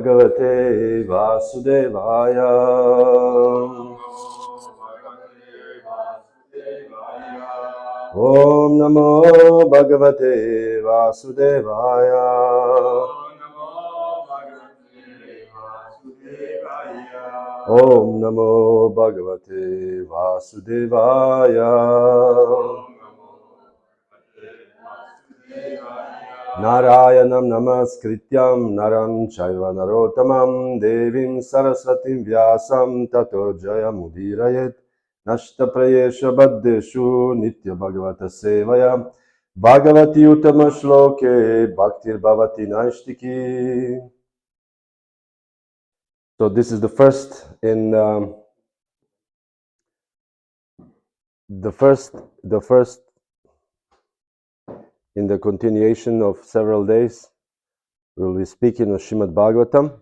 Bhagavate Vasudevaya. Om Namo Bhagavate Vasudevaya. Om Namo Bhagavate Vasudevaya. Narayanam Namaskrityam Naram Chaiva Narotamam Devim Saraswatim Vyasam Tato Jayamudirayet Nashta Prayesha Baddeshu Nitya Bhagavata Sevaya Bhagavati Uttama Shloke Bhaktir Bhavati Naishtiki. So this is the first in the first in the continuation of several days. We will be speaking of Srimad Bhagavatam.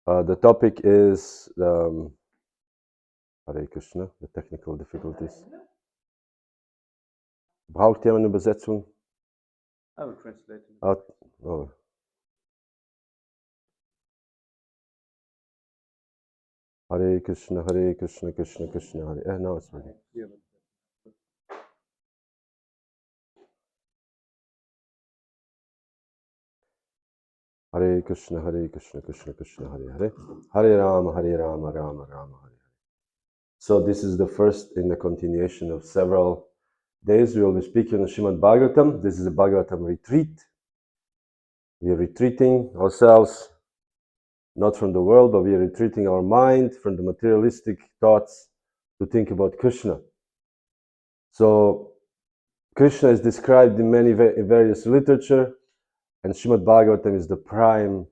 The topic is Hare Krishna, the technical difficulties. Braucht jemand eine Übersetzung? I will translate it. Oh. Hare Krishna, Krishna Krishna, Hare. No, it's ready. Yeah. Hare Krishna, Krishna Krishna, Hare Hare. Hare Rama, Rama Rama, Hare Hare. So this is the first in the continuation of several days. We will be speaking on Srimad Bhagavatam. This is a Bhagavatam retreat. We are retreating ourselves, not from the world, but we are retreating our mind from the materialistic thoughts to think about Krishna. So Krishna is described in many various literature, and Srimad Bhagavatam is the prime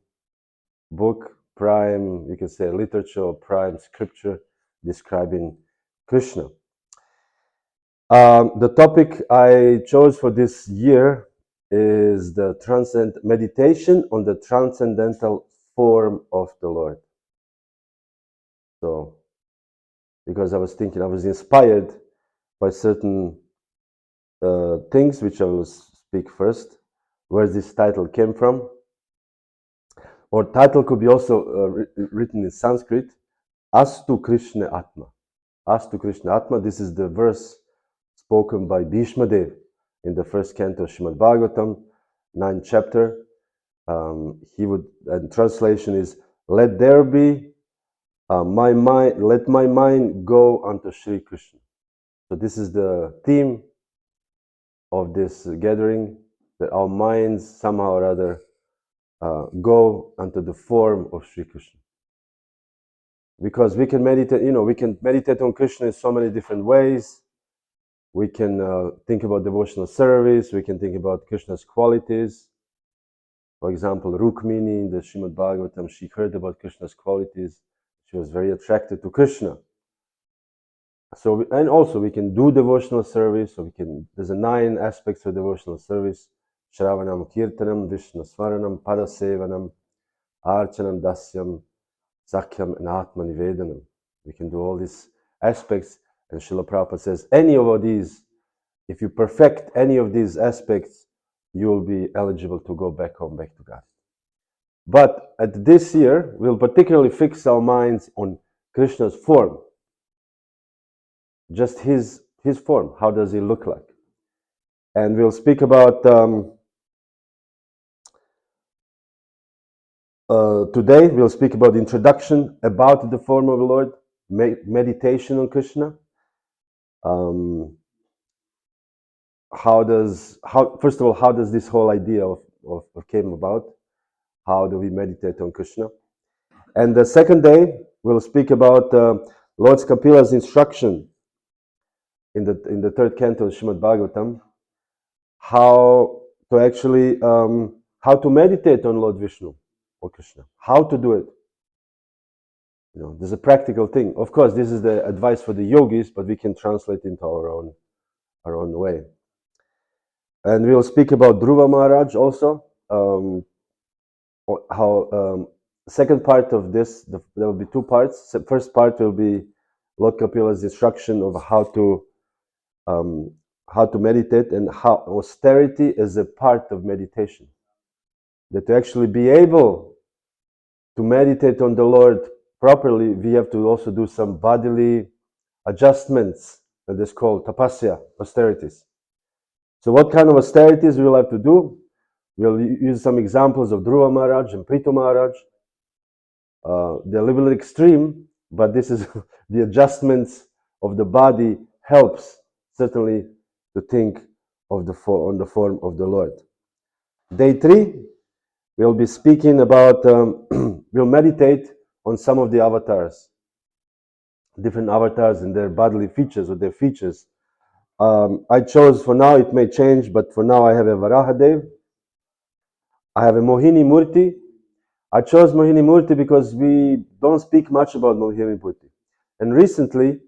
book, prime, you can say, literature or prime scripture describing Krishna. The topic I chose for this year is the meditation on the transcendental form of the Lord. So, because I was thinking, I was inspired by certain things which I will speak first, where this title came from. Or title could be also written in Sanskrit, Astu Krishna Atma. Astu Krishna Atma, this is the verse spoken by Bhishma Dev in the first canto of Srimad Bhagavatam, 9th chapter. And translation is, let there be my mind, let my mind go unto Sri Krishna. So this is the theme of this gathering, that our minds somehow or other go unto the form of Sri Krishna. Because we can meditate, we can meditate on Krishna in so many different ways. We can think about devotional service. We can think about Krishna's qualities. For example, Rukmini in the Srimad Bhagavatam, she heard about Krishna's qualities. She was very attracted to Krishna. So, and also we can do devotional service. So there's 9 aspects of devotional service: Shravanam, Kirtanam, Vishnu Swaranam, Padasevanam, Archanam, Dasyam, Sakhyam, and Atma Nivedanam. We can do all these aspects, and Srila Prabhupada says, any of these, if you perfect any of these aspects, you will be eligible to go back home, back to God. But at this year, we'll particularly fix our minds on Krishna's form. Just his form. How does he look like? And we'll speak about today. We'll speak about the introduction about the form of the Lord, meditation on Krishna. First of all, how does this whole idea of came about? How do we meditate on Krishna? And the second day, we'll speak about Lord Kapila's instruction in the 3rd canto of Srimad Bhagavatam, how to actually how to meditate on Lord Vishnu or Krishna, how to do it. There's a practical thing. Of course, this is the advice for the yogis, but we can translate into our own way. And we'll speak about Dhruva Maharaj also. Second part of this, there will be 2 parts. The first part will be Lord Kapila's instruction of how to meditate, and how austerity is a part of meditation. that to actually be able to meditate on the Lord properly, we have to also do some bodily adjustments, that is called tapasya, austerities. So what kind of austerities we will have to do? We'll use some examples of Dhruva Maharaj and Prithu Maharaj. They're a little bit extreme, but this is the adjustments of the body helps certainly to think of on the form of the Lord. Day 3, we'll be speaking about, we'll meditate on some of the avatars, different avatars and their bodily features or their features. I chose, for now it may change, but for now I have a Varaha Dev, I have a Mohini Murti. I chose Mohini Murti because we don't speak much about Mohini Murti. And recently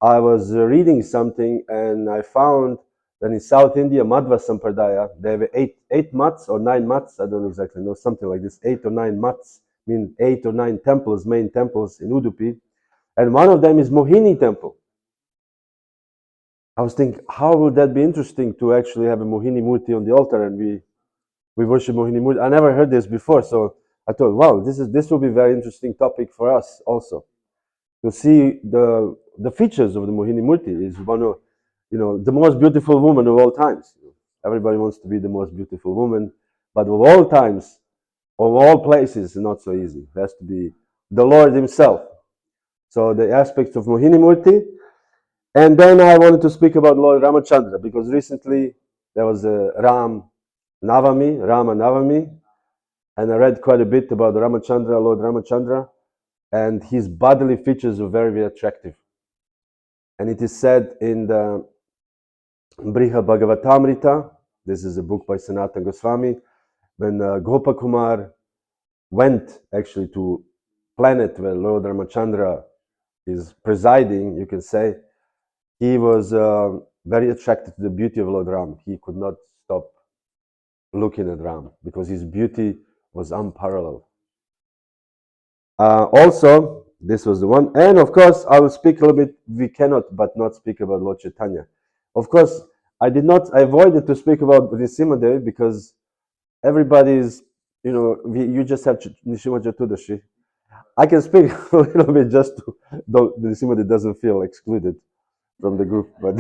I was reading something and I found that in South India, Madhva Sampradaya, they have eight mats or 9 mats, I don't exactly know, something like this, 8 or 9 mats, mean 8 or 9 temples, main temples in Udupi. And one of them is Mohini temple. I was thinking, how would that be interesting to actually have a Mohini Murti on the altar and we worship Mohini Murti. I never heard this before, so I thought, wow, this will be a very interesting topic for us also. To see the features of the Mohini Murti is one of, the most beautiful woman of all times. Everybody wants to be the most beautiful woman, but of all times, of all places, not so easy. It has to be the Lord Himself. So the aspects of Mohini Murti. And then I wanted to speak about Lord Ramachandra, because recently there was a Rama Navami, and I read quite a bit about Ramachandra, Lord Ramachandra, and his bodily features were very, very attractive. And it is said in the Srimad Bhagavatam, this is a book by Sanatana Goswami, when Gopakumar went actually to planet where Lord Ramachandra is presiding, you can say, he was very attracted to the beauty of Lord Ram. He could not stop looking at Ram because his beauty was unparalleled. Also, this was the one. And of course, I will speak a little bit. We cannot but not speak about Lord Chaitanya. Of course, I avoided to speak about Nrsimhadev because everybody's, you just have Nrsimha Chaturdashi. I can speak a little bit just to, Nrsimhadev doesn't feel excluded from the group, but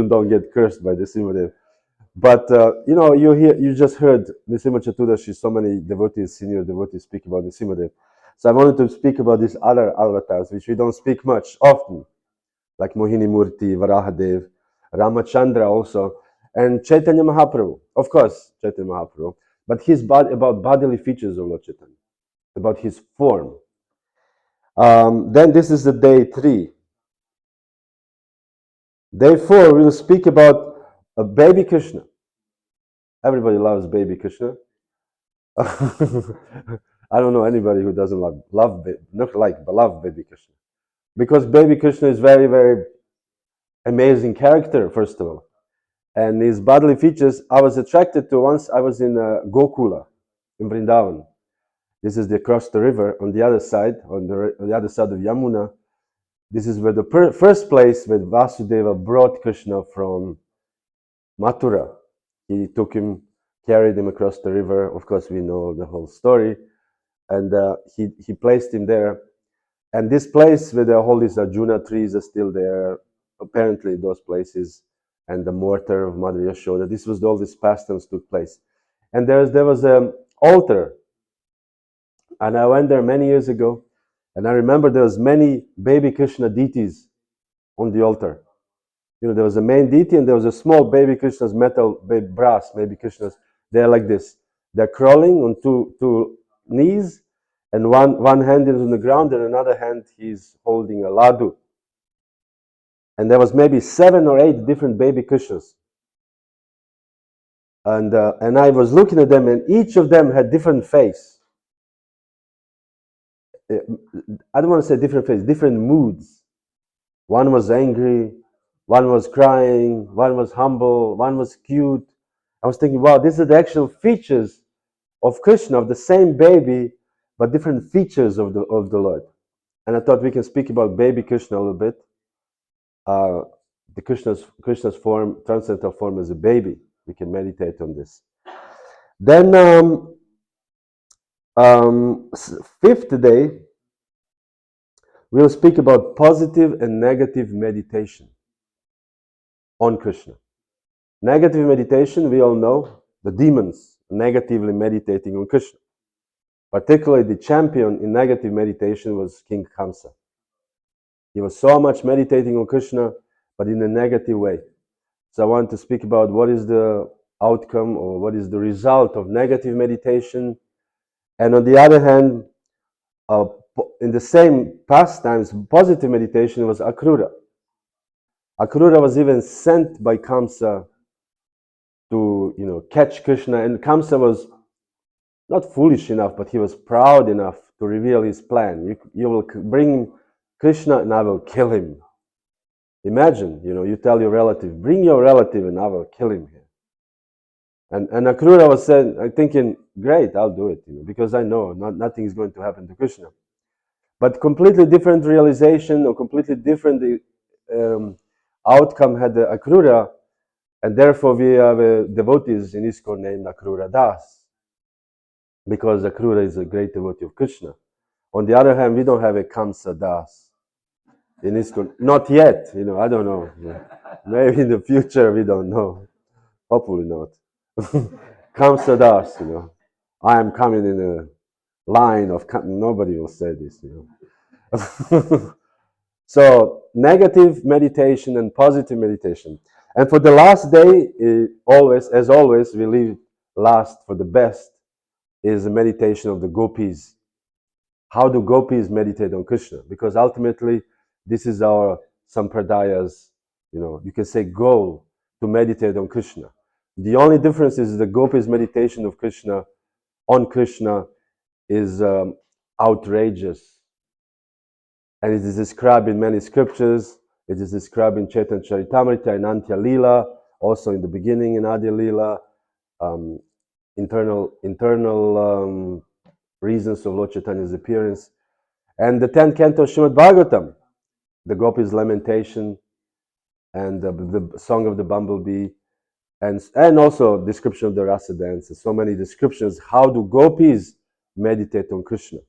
don't get cursed by Nrsimhadev. But you just heard Nrsimha Chaturdashi, so many devotees, senior devotees speak about Nrsimhadev. So I wanted to speak about these other avatars, which we don't speak much often, like Mohini Murti, Varahadev, Ramachandra also, and Chaitanya Mahaprabhu. Of course, Chaitanya Mahaprabhu, but about bodily features of Lord Chaitanya, about his form. Then this is the day 3. Day 4, we'll speak about a baby Krishna. Everybody loves baby Krishna. I don't know anybody who doesn't love baby Krishna, because baby Krishna is very, very amazing character, first of all, and his bodily features. I was attracted to once. I was in Gokula in Vrindavan. This is across the river on the other side, on the other side of Yamuna. This is where the first place where Vasudeva brought Krishna from Mathura. He carried him across the river. Of course, we know the whole story. And he placed him there. And this place where all these Arjuna trees are still there, apparently those places, and the mortar of Mother Yashoda, this was all these pastimes took place. And there was an altar. And I went there many years ago. And I remember there was many baby Krishna deities on the altar. There was a main deity and there was a small baby Krishna's brass baby Krishna's. They're like this. They're crawling on two knees, and one hand is on the ground and another hand he's holding a ladu. And there was maybe 7 or 8 different baby Krishnas. And I was looking at them, and each of them had different face. I don't want to say different face, different moods. One was angry, one was crying, one was humble, one was cute. I was thinking, wow, these are the actual features of Krishna, of the same baby, but different features of the Lord. And I thought we can speak about baby Krishna a little bit. The Krishna's form, transcendental form as a baby. We can meditate on this. Then fifth day, we'll speak about positive and negative meditation on Krishna. Negative meditation, we all know, the demons negatively meditating on Krishna. Particularly the champion in negative meditation was King Kamsa. He was so much meditating on Krishna, but in a negative way. So I want to speak about what is the outcome or what is the result of negative meditation. And on the other hand, in the same pastimes, positive meditation was Akrura. Akrura was even sent by Kamsa to catch Krishna, and Kamsa was not foolish enough, but he was proud enough to reveal his plan. You will bring Krishna and I will kill him. Imagine, you tell your relative, bring your relative and I will kill him here. And Akrura was thinking, great, I'll do it, because I know nothing is going to happen to Krishna. But completely different realization or completely different outcome had the Akrura, and therefore we have devotees in ISKCON named Akrura Das, because Akrura is a great devotee of Krishna. On the other hand, we don't have a Kamsa Das in ISKCON. Not yet, I don't know. Maybe in the future, we don't know. Hopefully not. Kamsa Das, I am coming in a line of, nobody will say this, So, negative meditation and positive meditation. And for the last day, as always, we leave last for the best, is the meditation of the gopis. How do gopis meditate on Krishna? Because ultimately, this is our sampradaya's, you can say goal, to meditate on Krishna. The only difference is the gopis' meditation of Krishna, on Krishna, is outrageous. And it is described in many scriptures. It is described in Chaitanya Charitamrita, in Antya Lila, also in the beginning in Adi Lila, internal reasons of Lord Chaitanya's appearance. And the 10th canto of Srimad Bhagavatam, the Gopis' lamentation, and the song of the bumblebee, and also description of the rasa dance. So many descriptions. How do gopis meditate on Krishna?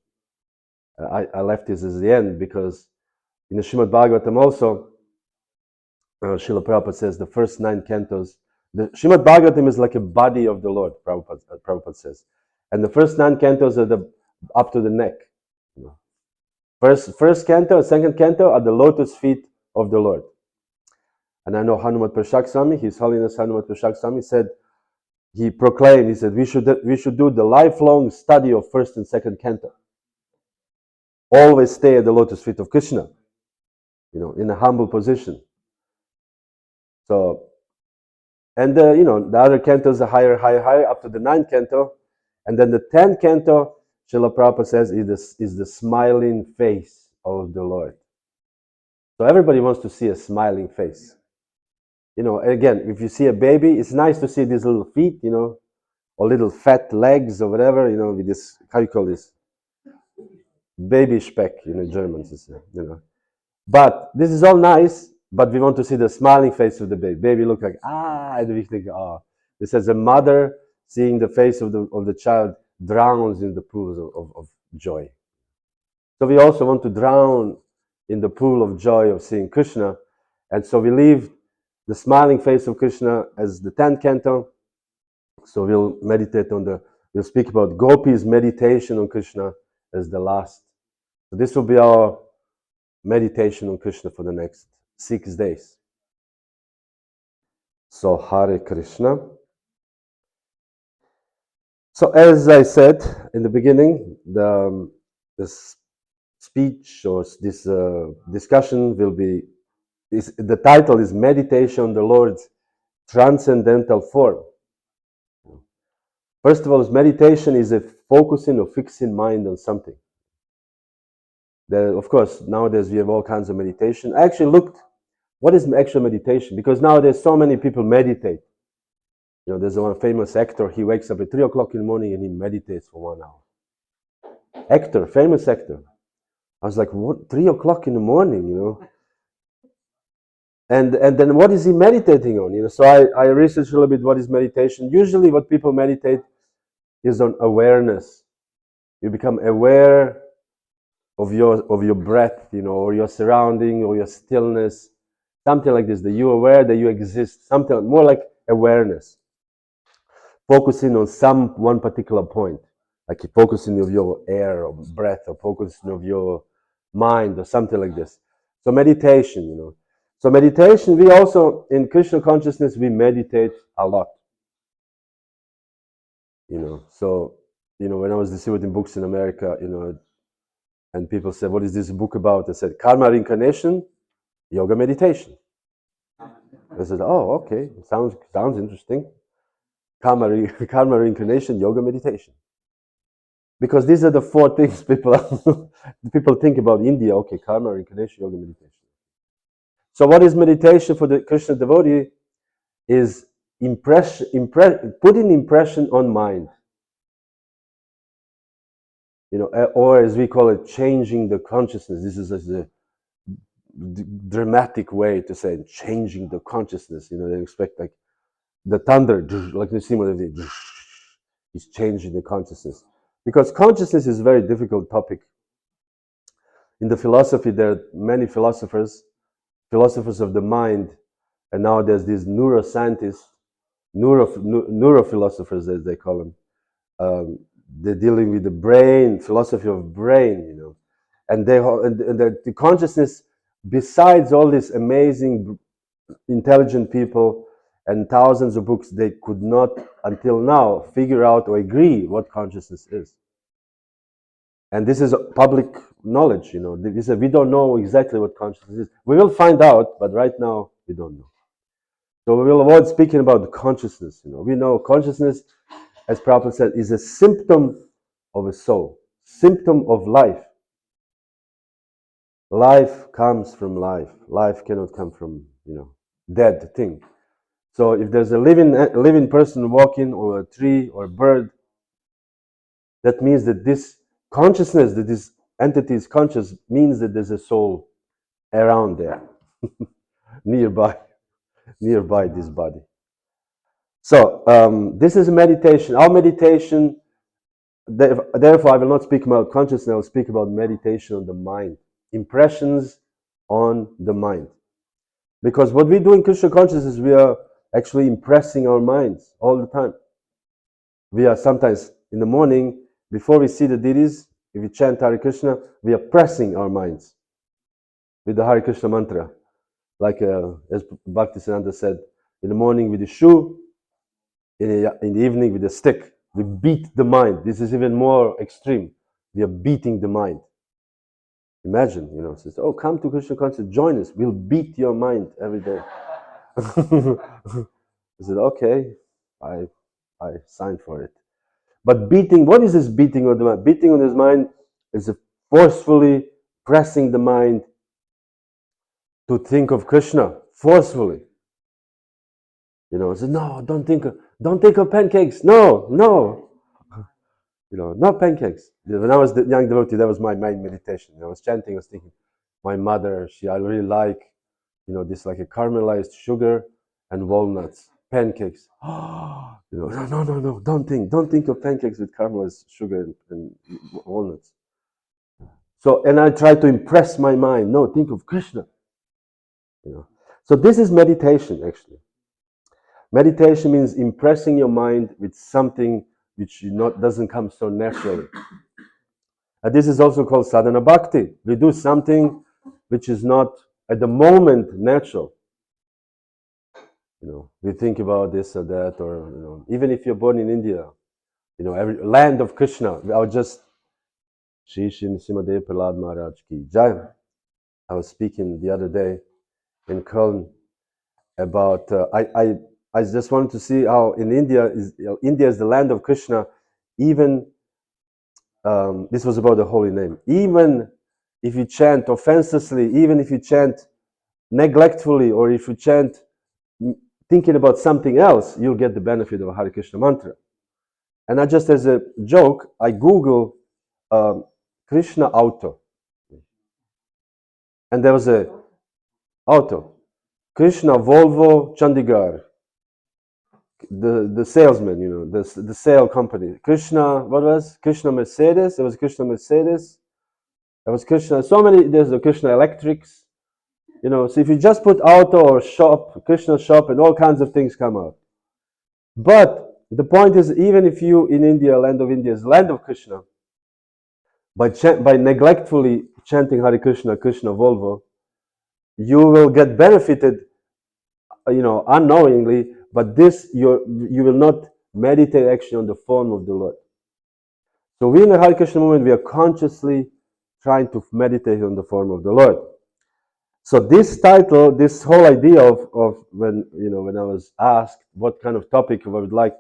I left this as the end because in the Srimad Bhagavatam also, Srila Prabhupada says the first 9 cantos, the Srimad Bhagavatam is like a body of the Lord, Prabhupada says. And the first 9 cantos are up to the neck. First canto, second canto are the lotus feet of the Lord. And I know Hanumat Prashak Swami, His Holiness Hanumat Prashak Swami said, he proclaimed, he said, we should do the lifelong study of first and second canto. Always stay at the lotus feet of Krishna, in a humble position. So, and the other cantos are higher, up to the 9th canto. And then the 10th canto, Srila Prabhupada says, is the smiling face of the Lord. So everybody wants to see a smiling face. Again, if you see a baby, it's nice to see these little feet, or little fat legs or whatever, with this, how you call this? Baby speck, Germans, But this is all nice, but we want to see the smiling face of the baby. Baby look like, and we think, This is a mother seeing the face of the child drowns in the pools of joy. So we also want to drown in the pool of joy of seeing Krishna. And so we leave the smiling face of Krishna as the 10th canto. So we'll speak about Gopis' meditation on Krishna as the last. So this will be our meditation on Krishna for the next 6 days. So Hare Krishna. So as I said in the beginning, this speech or this discussion will be, the title is Meditation on the Lord's Transcendental Form. First of all, meditation is a focusing or fixing mind on something. Of course, nowadays we have all kinds of meditation. I actually looked, what is actual meditation? Because nowadays so many people meditate. There's one famous actor, he wakes up at 3 o'clock in the morning and he meditates for 1 hour. Famous actor. I was like, what, 3 o'clock in the morning, And then what is he meditating on? So I researched a little bit what is meditation. Usually what people meditate, is on awareness. You become aware of your breath, or your surrounding, or your stillness, something like this. That you're aware that you exist, something more like awareness, focusing on one particular point, like focusing of your air or breath, or focusing of your mind, or something like this. So meditation, So meditation, we also in Krishna consciousness we meditate a lot. So when I was distributing books in America, and people said, "What is this book about?" I said, "Karma reincarnation, yoga meditation." I said, "Oh, okay, sounds interesting. Karma reincarnation, yoga meditation." Because these are the four things people think about India. Okay, karma reincarnation, yoga meditation. So what is meditation for the Krishna devotee? Is putting impression on mind. Or as we call it, changing the consciousness. This is a dramatic way to say it, changing the consciousness. They expect like the thunder, like the simile, is changing the consciousness. Because consciousness is a very difficult topic. In the philosophy, there are many philosophers of the mind, and now there's these neuroscientists, neurophilosophers, as they call them. They're dealing with the brain, philosophy of brain, and the consciousness. Besides all these amazing, intelligent people and thousands of books, they could not, until now, figure out or agree what consciousness is. And this is public knowledge, we don't know exactly what consciousness is. We will find out, but right now we don't know. So we will avoid speaking about consciousness. We know consciousness, as Prabhupada said, is a symptom of a soul, symptom of life. Life comes from life. Life cannot come from, dead thing. So if there's a living person walking, or a tree, or a bird, that means that this consciousness, that this entity is conscious, means that there's a soul around there, nearby this body. So this is a meditation. Our meditation, therefore I will not speak about consciousness, I will speak about meditation on the mind, impressions on the mind. Because what we do in Krishna consciousness, we are actually impressing our minds all the time. We are sometimes in the morning, before we see the deities, if we chant Hare Krishna, we are pressing our minds with the Hare Krishna mantra. Like as Bhaktisiddhanta said, in the morning with the shoe, in the evening with the stick. We beat the mind. This is even more extreme. We are beating the mind. Imagine, says, "Oh, come to Krishna consciousness, join us. We'll beat your mind every day." I said, "Okay, I signed for it." But beating, what is this beating on the mind? Beating on his mind is forcefully pressing the mind to think of Krishna, forcefully. I said, "No, don't think of pancakes. No. Not pancakes." When I was the young devotee, that was my main meditation. I was chanting, I was thinking, my mother, I really like, this like a caramelized sugar and walnuts, pancakes. No, don't think of pancakes with caramelized sugar and walnuts. So, and I try to impress my mind, no, think of Krishna. So this is meditation, actually. Meditation means impressing your mind with something which doesn't come so naturally. And this is also called sadhana bhakti. We do something which is not at the moment natural. We think about this or that, or even if you're born in India, every land of Krishna. I was just Shri Srimad Prahlad Maharaj ki Jai. I was speaking the other day in Köln about I just wanted to see how in India is the land of Krishna. Even this was about the holy name. Even if you chant offensively, even if you chant neglectfully, or if you chant thinking about something else, you'll get the benefit of a Hare Krishna mantra. And I just, as a joke, I Google Krishna auto, and there was a auto, Krishna Volvo Chandigarh. the salesman, you know, the sale company. Krishna, what was Krishna Mercedes? There was Krishna Mercedes. There was Krishna. So many. There's the Krishna Electrics. You know, so if you just put auto or shop, Krishna shop, and all kinds of things come out. But the point is, even if you in India, land of India is land of Krishna, by neglectfully chanting Hare Krishna, Krishna Volvo, you will get benefited, you know, unknowingly. But this, you will not meditate actually on the form of the Lord. So we in the Hare Krishna movement, we are consciously trying to meditate on the form of the Lord. So this title, this whole idea of when, you know, when I was asked what kind of topic I would like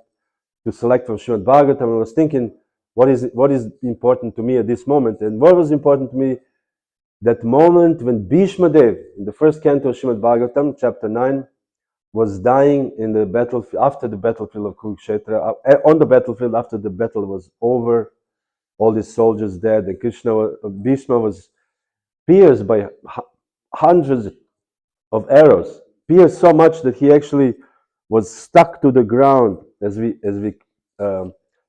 to select from Srimad Bhagavatam, I was thinking, what is important to me at this moment? And what was important to me, that moment when Bhishma Dev, in the first canto of Srimad Bhagavatam, chapter 9, was dying in the battlefield, after the battlefield of Kurukshetra, on the battlefield after the battle was over, all these soldiers dead, and Bhishma was pierced by hundreds of arrows, pierced so much that he actually was stuck to the ground, as we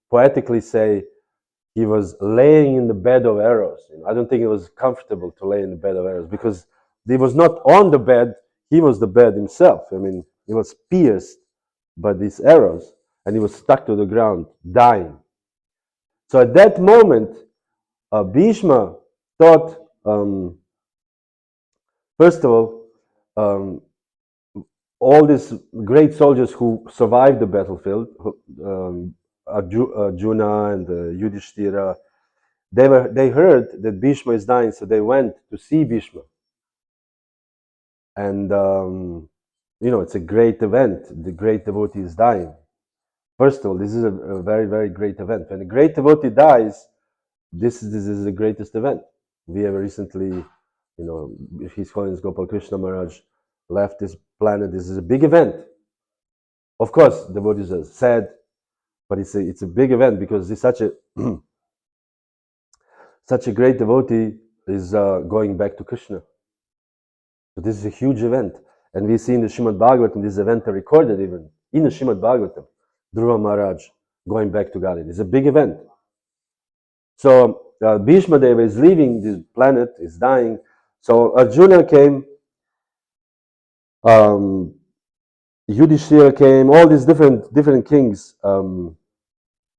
poetically say. He was laying in the bed of arrows. You know, I don't think it was comfortable to lay in the bed of arrows, because he was not on the bed, he was the bed himself. I mean, he was pierced by these arrows and he was stuck to the ground, dying. So at that moment, Bhishma thought, first of all these great soldiers who survived the battlefield, Arjuna and Yudhishthira, they heard that Bhishma is dying, so they went to see Bhishma. And you know, it's a great event. The great devotee is dying. First of all, this is a very, very great event. When a great devotee dies, this is the greatest event. We have recently, you know, His Holiness Gopal Krishna Maharaj left this planet. This is a big event. Of course, devotees are sad, but it's a big event, because it's such a such a great devotee is going back to Krishna. So this is a huge event. And we see in the Srimad Bhagavatam, this event are recorded even in the Srimad Bhagavatam. Dhruva Maharaj going back to Godhead. It's a big event. So Bhishma Deva is leaving this planet, is dying. So Arjuna came, Yudhishthira came, all these different kings.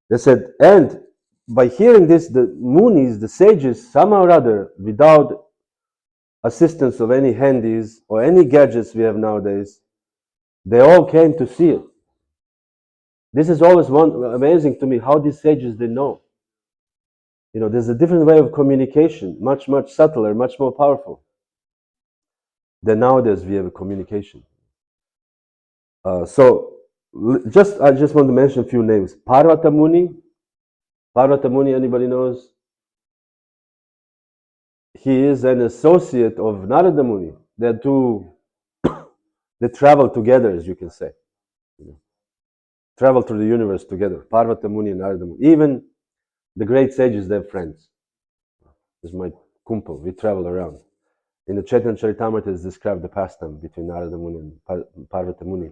They said, and by hearing this, the Munis, the sages, somehow or other, without assistance of any handies or any gadgets we have nowadays, they all came to see it. This is always amazing to me, how these sages, they know. You know, there's a different way of communication, much, much subtler, much more powerful than nowadays we have a communication. I just want to mention a few names. Parvata Muni, anybody knows? He is an associate of Narada Muni. They're two, they travel together, as you can say. You know, travel through the universe together. Parvata Muni and Narada Muni. Even the great sages, they're friends. This is my kumpel. We travel around. In the Chaitanya Charitamrita is described the pastime between Narada Muni and Parvata Muni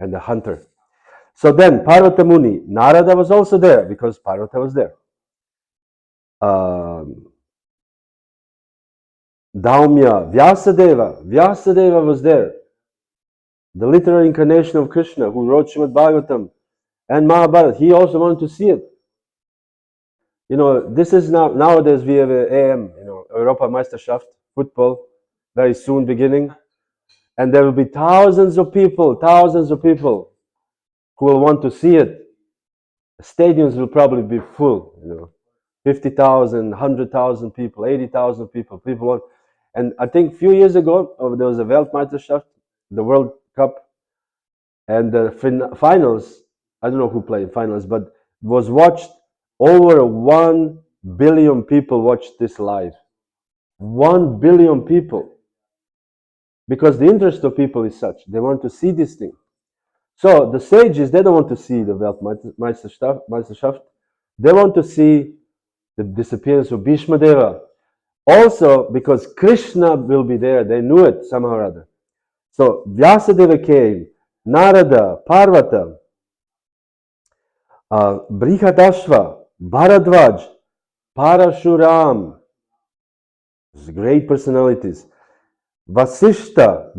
and the hunter. So then Parvata Muni, Narada was also there because Parvata was there. Daumya, Vyasadeva was there. The literal incarnation of Krishna who wrote Srimad Bhagavatam and Mahabharata. He also wanted to see it. You know, this is nowadays we have AM, you know, Europameisterschaft, football, very soon beginning. And there will be thousands of people who will want to see it. Stadiums will probably be full, you know, 50,000, 100,000 people, 80,000 people. And I think a few years ago, there was a Weltmeisterschaft, the World Cup, and the finals, I don't know who played finals, but it was watched, over 1 billion people watched this live. 1 billion people. Because the interest of people is such. They want to see this thing. So the sages, they don't want to see the Weltmeisterschaft. They want to see the disappearance of Bhishma Deva. Also, because Krishna will be there. They knew it somehow or other. So Vyasadeva came, Narada, Parvata, Brihadashva, Bharadwaj, Parashuram. These great personalities. Vasishta,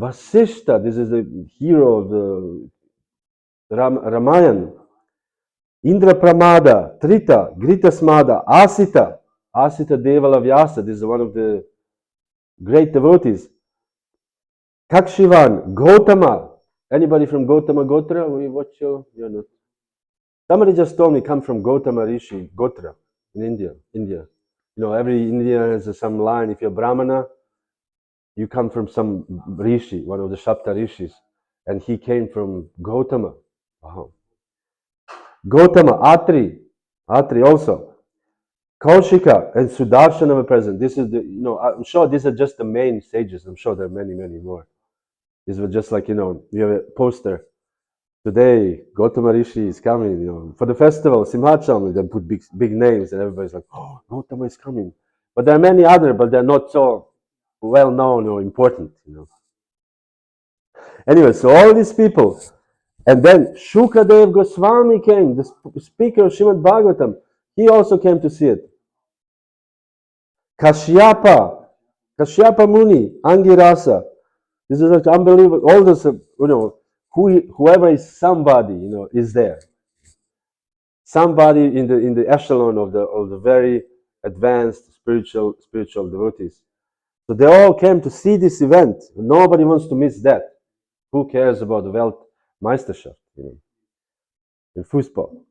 this is the hero of the Ramayana. Indra Pramada, Trita, Gritasmada, Asita, Asita Devala Vyasa, this is one of the great devotees. Kakshivan, Gautama. Anybody from Gautama Gotra? We watch you? You're not. Somebody just told me come from Gautama Rishi, Gotra, in India. You know, every Indian has some line. If you're Brahmana, you come from some Rishi, one of the Shapta Rishis. And he came from Gautama. Wow. Gautama, Atri also. Kaushika and Sudarshana were present. This is the, I'm sure these are just the main sages. I'm sure there are many, many more. These were just like, you have a poster. Today, Gautama Rishi is coming, for the festival, Simhacham, they put big names and everybody's like, oh, Gautama is coming. But there are many other, but they're not so well known or important. Anyway, so all these people, and then Shukadev Goswami came, the speaker of Srimad Bhagavatam. He also came to see it. Kashyapa Muni, Angirasa. This is like unbelievable. All this, whoever is somebody, is there. Somebody in the echelon of the very advanced spiritual devotees. So they all came to see this event. Nobody wants to miss that. Who cares about the Weltmeisterschaft, in football?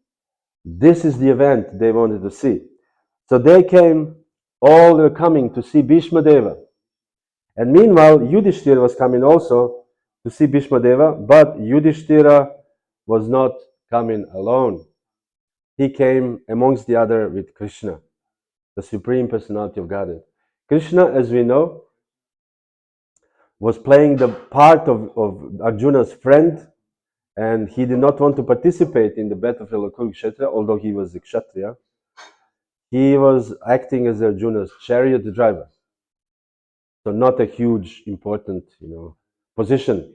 This is the event they wanted to see. So they came, all were coming to see Bhishma Deva. And meanwhile, Yudhishthira was coming also to see Bhishma Deva, but Yudhishthira was not coming alone. He came amongst the other with Krishna, the Supreme Personality of Godhead. Krishna, as we know, was playing the part of Arjuna's friend, and he did not want to participate in the battlefield of Kurukshetra, although he was a Kshatriya. He was acting as Arjuna's chariot driver. So not a huge, important, position.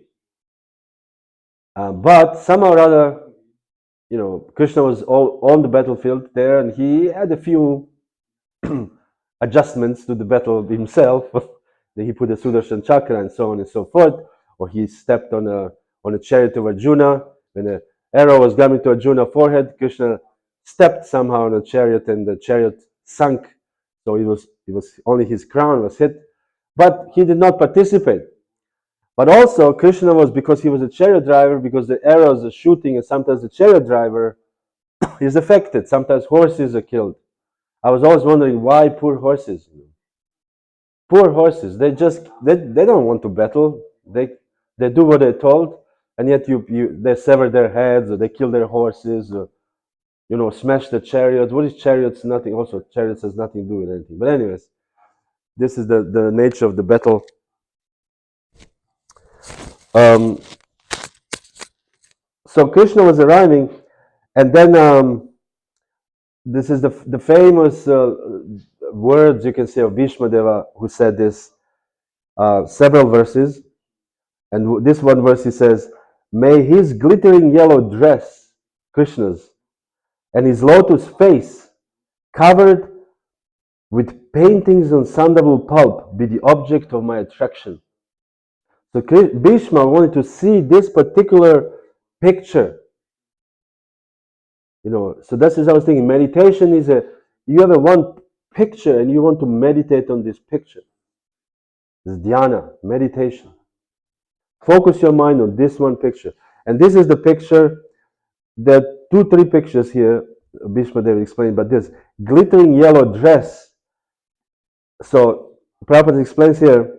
But somehow or other, Krishna was all on the battlefield there, and he had a few adjustments to the battle himself. He put a Sudarshan chakra and so on and so forth, or he stepped on a chariot of Arjuna. When an arrow was coming to Arjuna's forehead, Krishna stepped somehow on a chariot, and the chariot sunk. So it was only his crown was hit, but he did not participate. But also Krishna was, because he was a chariot driver, because the arrows are shooting, and sometimes the chariot driver is affected. Sometimes horses are killed. I was always wondering why poor horses. Poor horses. They don't want to battle. They do what they're told, and yet they sever their heads, or they kill their horses, or smash the chariots. What is chariots? Nothing. Also, chariots has nothing to do with anything. But anyways, this is the nature of the battle. So Krishna was arriving, and then this is the famous words you can say of Bhishma Deva, who said this, several verses. And this one verse he says, "May his glittering yellow dress, Krishna's, and his lotus face, covered with paintings on sandalwood pulp, be the object of my attraction." So Bhishma wanted to see this particular picture. So that's what I was thinking. Meditation is you have one picture and you want to meditate on this picture. It's dhyana, meditation. Focus your mind on this one picture. And this is the picture. There are 2-3 pictures here. Bhishma Deva explained, but this glittering yellow dress. So Prabhupada explains here,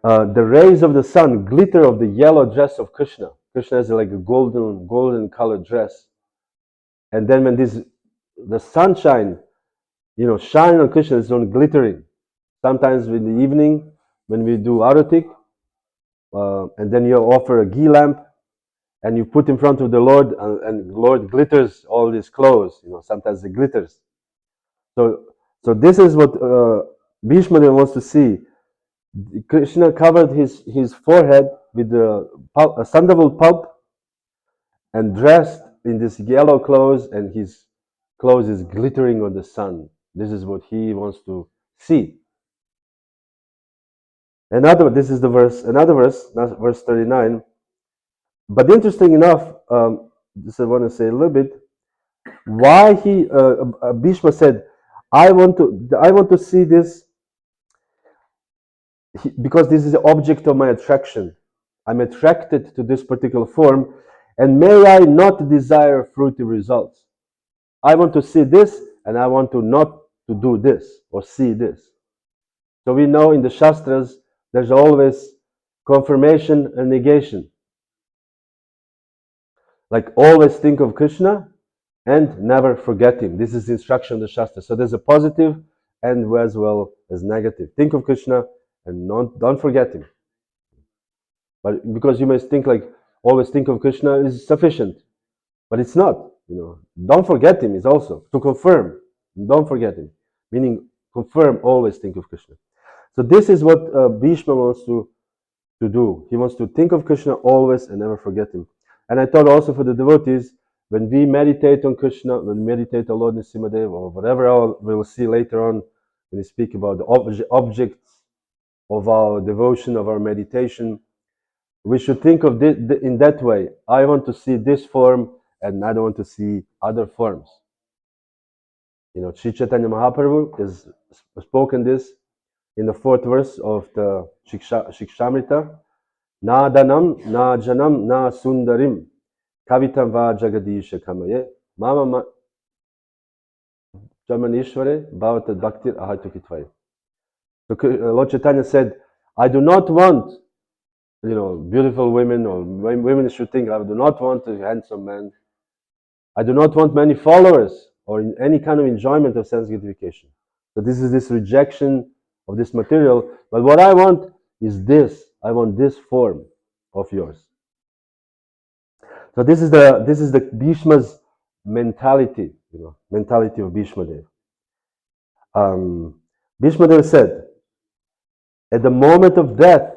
the rays of the sun glitter of the yellow dress of Krishna. Krishna has like a golden colored dress. And then when the sunshine, shine on Krishna, is on glittering. Sometimes in the evening when we do aratik, and then you offer a ghee lamp, and you put in front of the Lord, and the Lord glitters all his clothes. Sometimes it glitters. So this is what Bhishma wants to see. Krishna covered his forehead with the sandalwood pulp and dressed in this yellow clothes, and his clothes is glittering on the sun. This is what he wants to see. This is the verse, another verse, verse 39. But interesting enough, this I want to say a little bit, why Bhishma said, I want to see this, because this is the object of my attraction. I'm attracted to this particular form, and may I not desire fruity results. I want to see this, and I want to not to do this or see this. So we know in the Shastras, there's always confirmation and negation. Like always think of Krishna and never forget him. This is the instruction of the Shastra. So there's a positive and as well as negative. Think of Krishna and don't forget him. But because you may think like always think of Krishna is sufficient, but it's not. Don't forget him is also to confirm. Don't forget him, meaning confirm. Always think of Krishna. So this is what Bhishma wants to do. He wants to think of Krishna always and never forget him. And I thought also for the devotees, when we meditate on Krishna, when we meditate on Lord Nrsimhadev, or whatever we'll see later on when we speak about the objects of our devotion, of our meditation, we should think of this in that way. I want to see this form and I don't want to see other forms. Sri Chaitanya Mahaprabhu has spoken this in the 4th verse of the Shikshamrita. Na danam, na janam, na sundarim, kavitam va jagadisha kamaye, mama jamanishvare, bhavata bhaktir ahatukitvaye. So Lord Chaitanya said, I do not want, beautiful women, or women should think, I do not want a handsome man. I do not want many followers or in any kind of enjoyment of sense gratification. So this is this rejection of this material. But what I want is this. I want this form of yours. So this is the Bhishma's mentality, mentality of Bhishma Dev. Bhishma Dev said, at the moment of death,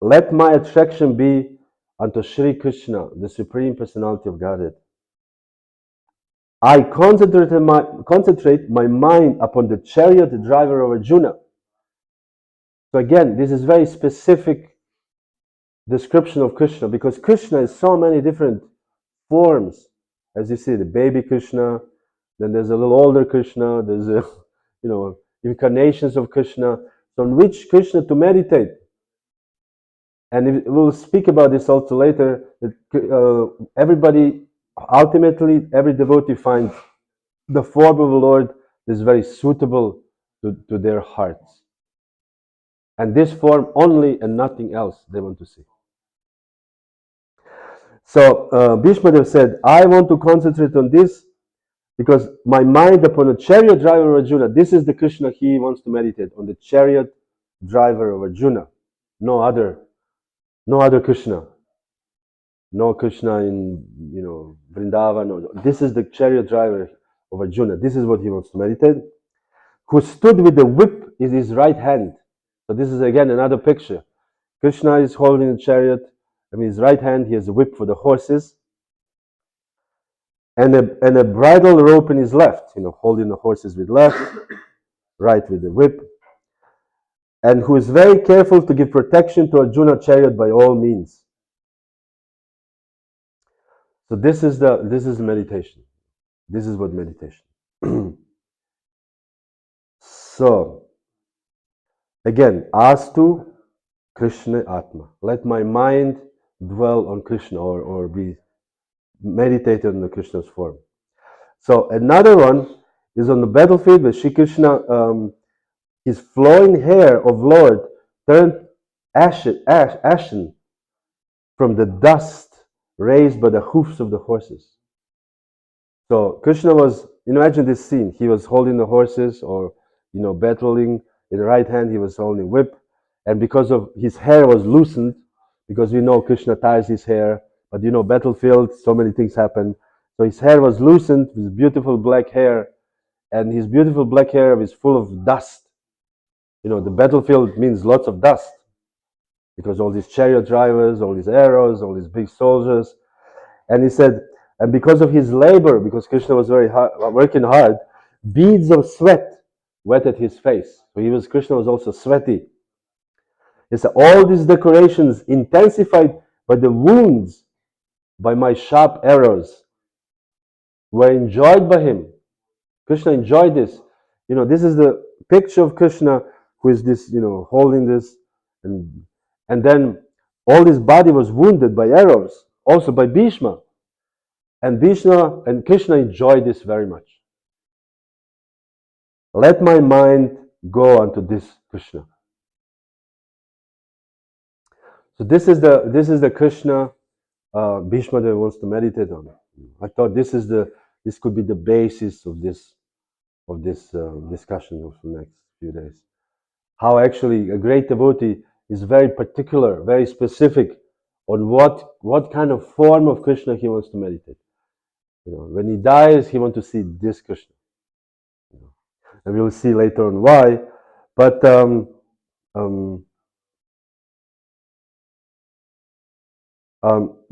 let my attraction be unto Sri Krishna, the Supreme Personality of Godhead. I concentrate my mind upon the chariot driver of Arjuna. So again, this is very specific description of Krishna, because Krishna is so many different forms. As you see, the baby Krishna, then there's a little older Krishna, there's incarnations of Krishna. So on which Krishna to meditate? And we'll speak about this also later, that everybody, ultimately, every devotee finds the form of the Lord is very suitable to their hearts. And this form only and nothing else they want to see. So Bhishma Dev said, I want to concentrate on this because my mind upon a chariot driver of Arjuna, this is the Krishna he wants to meditate on, the chariot driver of Arjuna. No other Krishna. No Krishna in Vrindavan. No. This is the chariot driver of Arjuna. This is what he wants to meditate. Who stood with the whip in his right hand. So this is again another picture. Krishna is holding a chariot. In his right hand he has a whip for the horses. And a bridle rope in his left. Holding the horses with left, right with the whip. And who is very careful to give protection to Arjuna chariot by all means. So this is meditation. This is what meditation. So again, astu Krishna Atma. Let my mind dwell on Krishna or be meditated on the Krishna's form. So another one is on the battlefield where Shri Krishna, his flowing hair of Lord turned ashen from the dust raised by the hoofs of the horses. So Krishna was, imagine this scene, he was holding the horses or, battling. In the right hand he was holding a whip, and because of his hair was loosened, because we know Krishna ties his hair, but battlefield, so many things happen. So his hair was loosened, his beautiful black hair, and his beautiful black hair is full of dust. The battlefield means lots of dust. because all these chariot drivers, all these arrows, all these big soldiers. And he said, and because of his labor, because Krishna was very hard, working hard, beads of sweat wetted his face. So Krishna was also sweaty. He said, all these decorations intensified by the wounds, by my sharp arrows, were enjoyed by him. Krishna enjoyed this. This is the picture of Krishna, who is this, holding this, and then all his body was wounded by arrows, also by Bhishma. And Bhishma and Krishna enjoyed this very much. Let my mind go unto this Krishna. So this is the Krishna Bhishma that wants to meditate on. I thought this could be the basis of this discussion of the next few days. How actually a great devotee is very particular, very specific on what kind of form of Krishna he wants to meditate. When he dies, he wants to see this Krishna. And we will see later on why. But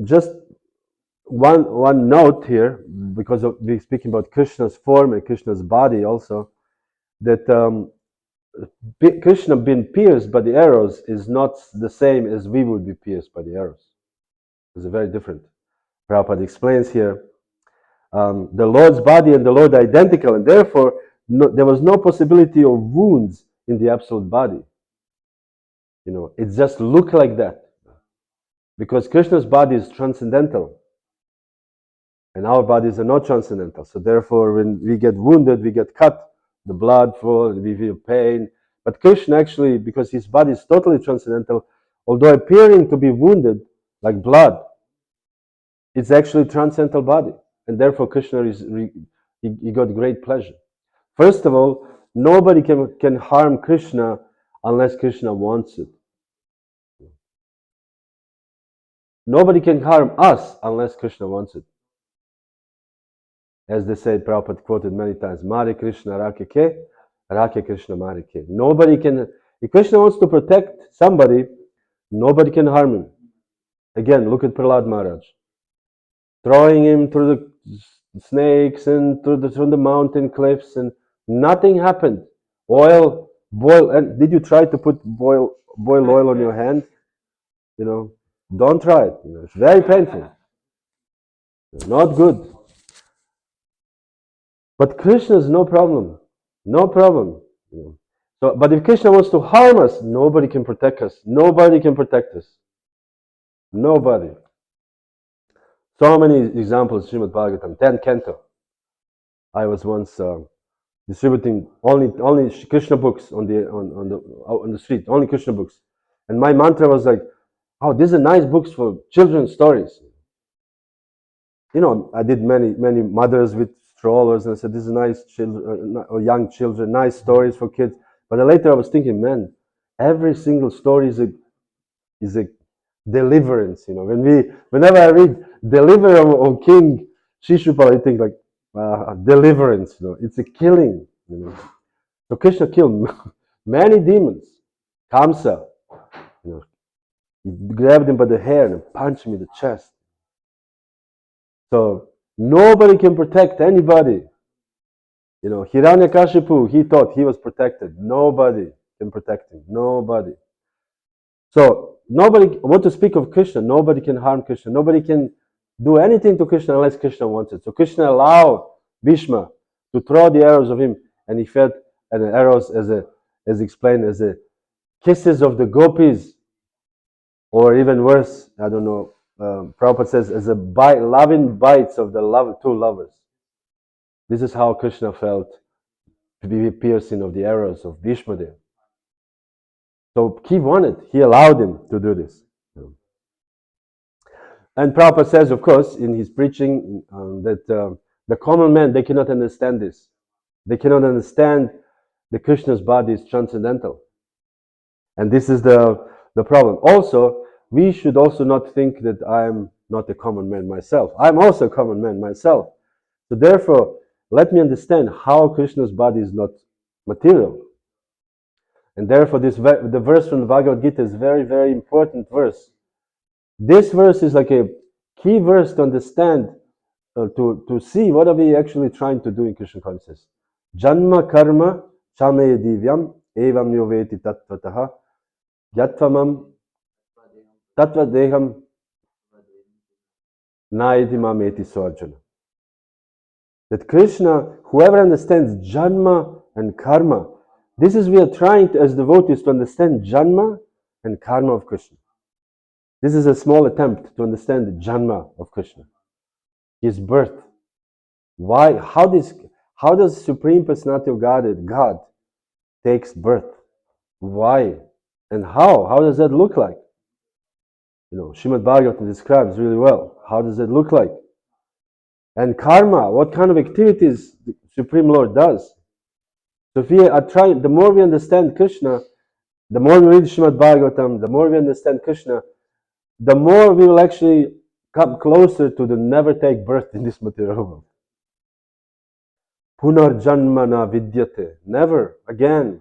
just one note here, because we're speaking about Krishna's form and Krishna's body also, that Krishna being pierced by the arrows is not the same as we would be pierced by the arrows. It's very different. Prabhupada explains here, the Lord's body and the Lord are identical, and therefore there was no possibility of wounds in the absolute body. It just looked like that. Because Krishna's body is transcendental, and our bodies are not transcendental. So therefore, when we get wounded, we get cut, the blood falls, we feel pain. But Krishna actually, because his body is totally transcendental, although appearing to be wounded like blood, it's actually transcendental body. And therefore Krishna he got great pleasure. First of all, nobody can harm Krishna unless Krishna wants it. Nobody can harm us unless Krishna wants it. As they say, Prabhupada quoted many times, Mare Krishna Rake Ke, Rake Krishna Mare Ke. Nobody can, if Krishna wants to protect somebody, nobody can harm him. Again, look at Prahlad Maharaj. Throwing him through the snakes and through the mountain cliffs, and nothing happened. Boil, and did you try to put boil oil on your hand? Don't try it. It's very painful. Not good. But Krishna is no problem. No problem. So, but if Krishna wants to harm us, nobody can protect us. Nobody can protect us. Nobody. So many examples, Srimad Bhagavatam, 10 canto. I was once distributing only Krishna books on the street, only Krishna books. And my mantra was like, oh, these are nice books for children's stories. I did many mothers with strollers, and I said, this is nice children, or young children, nice stories for kids. But later I was thinking, man, every single story is a deliverance. Whenever I read Deliver of King Shishupal, I think like deliverance. It's a killing. So Krishna killed many demons. Kamsa, he grabbed him by the hair and punched him in the chest. So nobody can protect anybody. Hiranyakashipu, he thought he was protected. Nobody can protect him. Nobody. So nobody want to speak of Krishna. Nobody can harm Krishna. Nobody can do anything to Krishna unless Krishna wants it. So Krishna allowed Bhishma to throw the arrows of him, and he felt and the arrows as explained as a kisses of the gopis, or even worse, I don't know. Prabhupada says as a loving bites of the two lovers. This is how Krishna felt to be piercing of the arrows of Bhishma there. So he wanted, he allowed him to do this. And Prabhupada says, of course, in his preaching, that the common man, they cannot understand this. They cannot understand that Krishna's body is transcendental. And this is the problem. Also, we should also not think that I'm not a common man myself. I'm also a common man myself. So therefore, let me understand how Krishna's body is not material. And therefore, the verse from the Bhagavad Gita is very, very important verse. This verse is like a key verse to understand, to see what are we actually trying to do in Krishna consciousness. Janma karma chame divyam evam yoveti tattvataha yatvamam tattvadeham naidi mameti soarjuna. That Krishna, whoever understands Janma and Karma, this is we are trying to, as devotees, to understand Janma and Karma of Krishna. This is a small attempt to understand the Janma of Krishna, his birth. Why? How does Supreme Personality of Godhead, God, takes birth? Why? And how? How does that look like? Srimad Bhagavatam describes really well. How does it look like? And karma, what kind of activities the Supreme Lord does. So if we are trying, the more we understand Krishna, the more we read Srimad Bhagavatam, the more we understand Krishna, the more we will actually come closer to the never take birth in this material world. Punar janmana vidyate. Never again.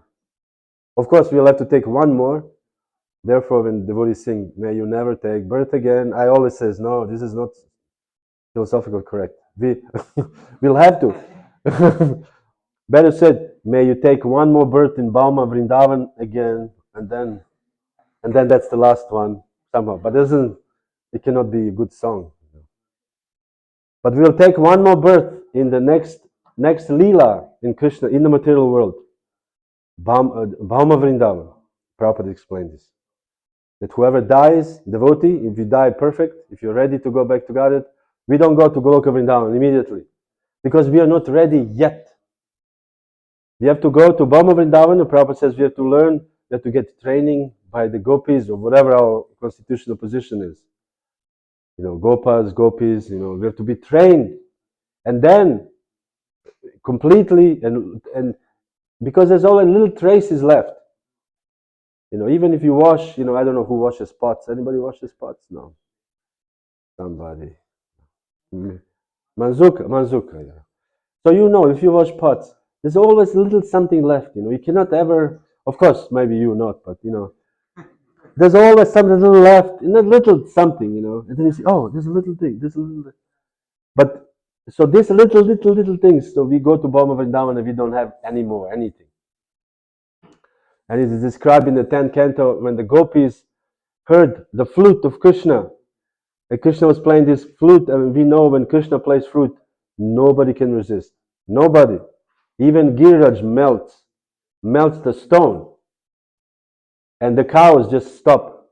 Of course, we'll have to take one more. Therefore, when devotees sing, may you never take birth again, I always says, no, this is not philosophical correct. We'll have to. Better said, may you take one more birth in Bauma Vrindavan again, and then that's the last one somehow. But it cannot be a good song. But we'll take one more birth in the next Leela in Krishna, in the material world. Bauma Vrindavan. Prabhupada explained this. That whoever dies, devotee, if you die perfect, if you're ready to go back to Godhead, we don't go to Goloka Vrindavan immediately. Because we are not ready yet. We have to go to Bauma Vrindavan. The Prabhupada says we have to learn, we have to get training by the GOPIS or whatever our constitutional position is. Gopis, we have to be trained. And then completely, and because there's only little traces left. Even if you wash, I don't know who washes pots. Anybody washes pots? No. Somebody. Manzuka. Yeah. So if you wash pots, there's always a little something left. You cannot ever, of course, maybe you not, but there's always something little left, a little something, and then you see, oh, there's a little thing, but so this little things. So we go to Bama Vrindavan and we don't have anything. And it is described in the 10th canto when the gopis heard the flute of Krishna. And Krishna was playing this flute, and we know when Krishna plays flute, nobody can resist. Nobody. Even Giriraj melts the stone. And the cows just stop.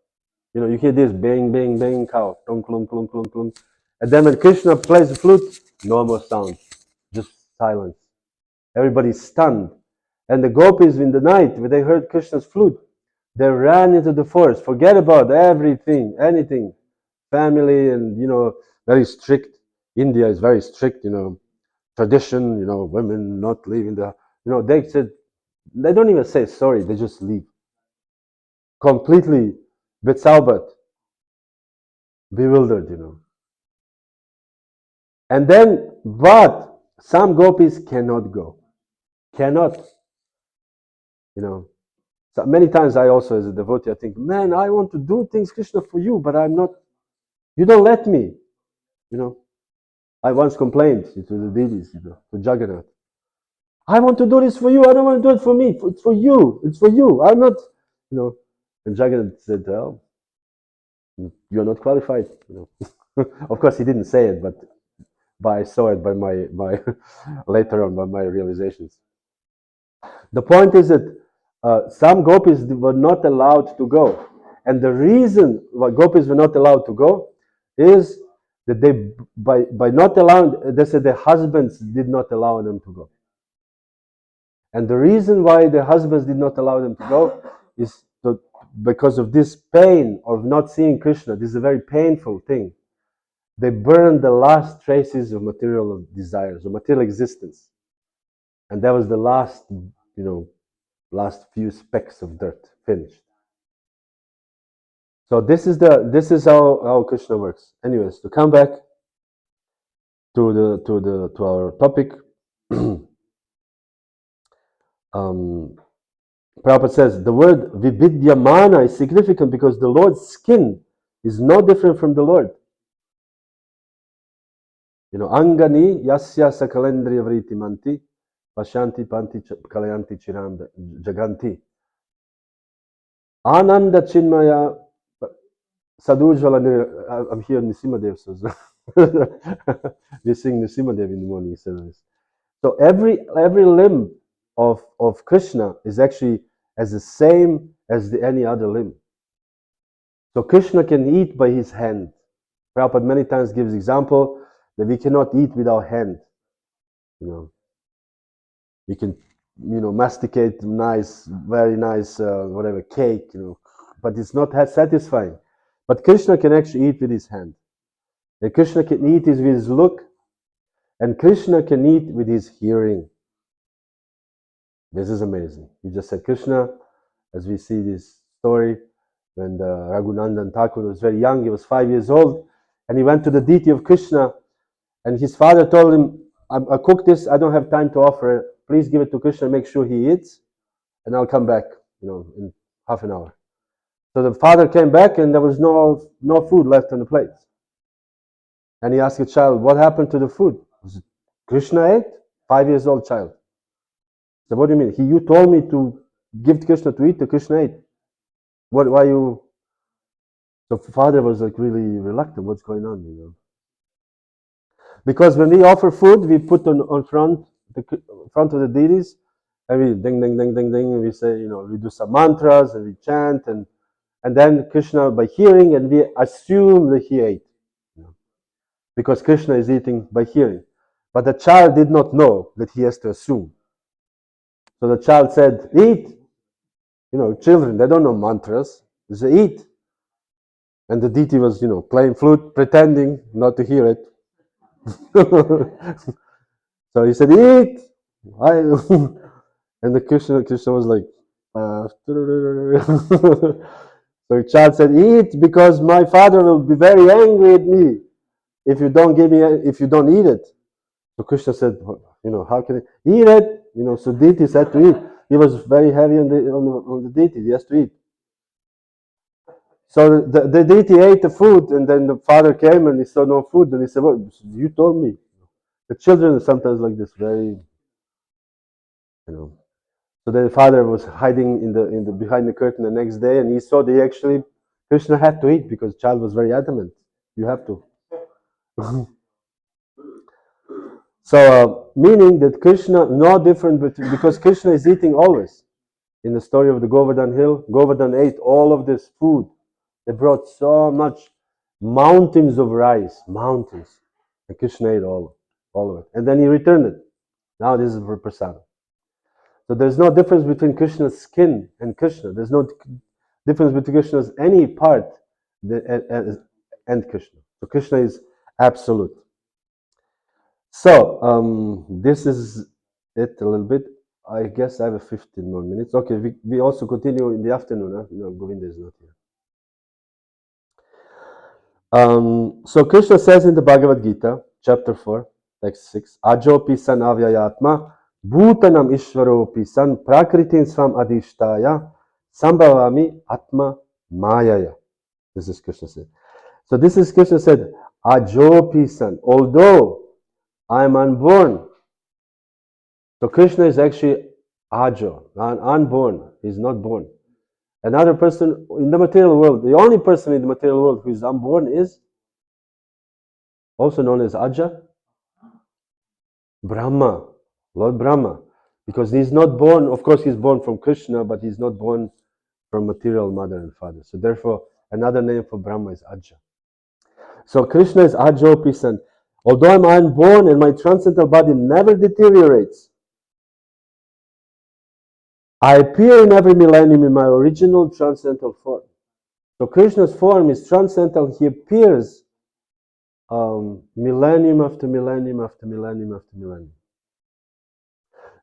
You hear this bang, bang, bang, cow. Klum, klum, klum, klum, klum. And then when Krishna plays the flute, no more sound. Just silence. Everybody's stunned. And the gopis in the night, when they heard Krishna's flute, they ran into the forest. Forget about everything, anything. Family and, very strict. India is very strict, tradition, women not leaving they said, they don't even say sorry, they just leave. Completely betzalbat, bewildered, And then, but some gopis cannot go. Cannot. So many times I also, as a devotee, I think, man, I want to do things, Krishna, for you, but I'm not, you don't let me. I once complained to the deities, to Jagannath. I want to do this for you. I don't want to do it for me. It's for you. It's for you. I'm not, And Jagannath said, well, you're not qualified. Of course, he didn't say it, but I saw it by my later on by my realizations. The point is that some gopis were not allowed to go, and the reason why gopis were not allowed to go is that they, by not allowing, they said their husbands did not allow them to go. And the reason why the husbands did not allow them to go is because of this pain of not seeing Krishna. This is a very painful thing. They burned the last traces of material desires, of material existence. And that was the last few specks of dirt finished. So this is how Krishna works. Anyways, to come back to our topic. Prabhupada says the word Vibidyamana is significant because the Lord's skin is no different from the Lord. Angani yasya sakalendriya vritimanti pashanti panti kalayanti chiram jaganti. Ananda chinmaya sadhujvala. I'm here in Nisimadev, so we sing Nisimadev in the morning. So every limb of Krishna is actually as the same as any other limb. So Krishna can eat by his hand. Prabhupada many times gives example that we cannot eat with our hand. We can, masticate nice, very nice, whatever cake, but it's not satisfying. But Krishna can actually eat with his hand. And Krishna can eat with his look, and Krishna can eat with his hearing. This is amazing. You just said Krishna, as we see this story, when the Raghunandan Thakur was very young, he was 5 years old, and he went to the deity of Krishna, and his father told him, I cooked this, I don't have time to offer it. Please give it to Krishna, make sure he eats, and I'll come back, in half an hour. So the father came back, and there was no food left on the plate. And he asked the child, what happened to the food? Was it Krishna ate? 5 years old child. So what do you mean? You told me to give Krishna to eat, the Krishna ate. Why you? So father was like really reluctant. What's going on? Because when we offer food, we put on front of the deities, and we ding ding ding ding ding, and we say, we do some mantras and we chant, and then Krishna by hearing, and we assume that he ate, because Krishna is eating by hearing, but the child did not know that he has to assume. So the child said, "Eat." Children, they don't know mantras. They say, "Eat." And the deity was, playing flute, pretending not to hear it. So he said, "Eat." And the Krishna was like, so the child said, "Eat, because my father will be very angry at me if you don't eat it." So Krishna said, how can I eat it? So deity had to eat. He was very heavy on the deity. He has to eat. So the deity ate the food, and then the father came and he saw no food, and he said, "Well, you told me." The children are sometimes like this, very, So the father was hiding in the behind the curtain the next day, and he saw Krishna had to eat because the child was very adamant. You have to. So meaning that Krishna, no different, because Krishna is eating always. In the story of the Govardhan Hill, Govardhan ate all of this food. They brought so much mountains of rice, mountains, and Krishna ate all of it, and then he returned it. Now this is for prasadam. So there's no difference between Krishna's skin and Krishna. There's no difference between Krishna's any part and Krishna. So Krishna is absolute. So this is it a little bit. I guess I have 15 more minutes. Okay, we also continue in the afternoon. Govinda is not here. So Krishna says in the Bhagavad Gita, chapter 4, text 6, Ajopi san avyayatma bhutanam ishvaropi san prakritin svam adhishtaya sambhavami atma mayaya. This is Krishna said. So this is Krishna said, Ajopi san, although I am unborn. So Krishna is actually Ajo, unborn. He's not born. Another person in the material world, the only person in the material world who is unborn is also known as Aja, Brahma, Lord Brahma. Because he's not born, of course he's born from Krishna, but he's not born from material mother and father. So therefore, another name for Brahma is Aja. So Krishna is Ajopi son. Although I'm unborn and my transcendental body never deteriorates, I appear in every millennium in my original transcendental form. So Krishna's form is transcendental. He appears millennium after millennium after millennium after millennium.